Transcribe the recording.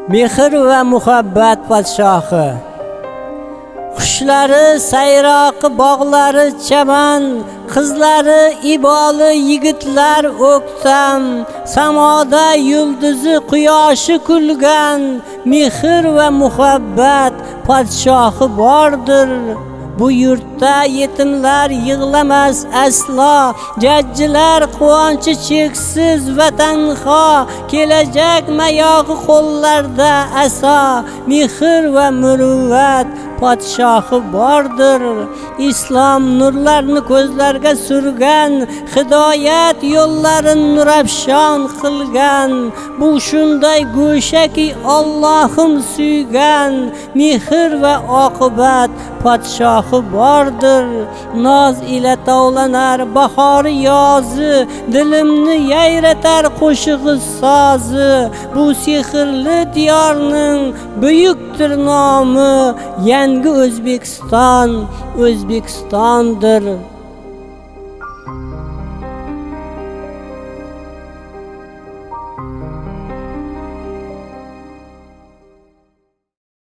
Mehr va muhabbat podshohi. Qushlari sayroqi, bog'lari chaman, qizlari iboli, yigitlar o'ktam, samoda yulduzi quyoshi kulgan, mehr va muhabbat podshohi bordir. Bu yurtda yetimlar yig'lamas aslo, jajjilar quvonchi cheksiz va tanho, kelajak mayog'i qo'llarda aso, mehr va muruvvat podshohi bordir. Islom nurlarni ko'zlarga surgan, hidoyat yo'llarini nurafshon qilgan, bu shunday go'shaki Allohim suygan, mehr va oqibat podshohi bordir. Noz ila tovlanar bahori yozi, dilimni yayratar qo'shig'i sozi, bu sehrli diyorning buyukdir nomi, yangi O'zbekiston O'zbekistondir.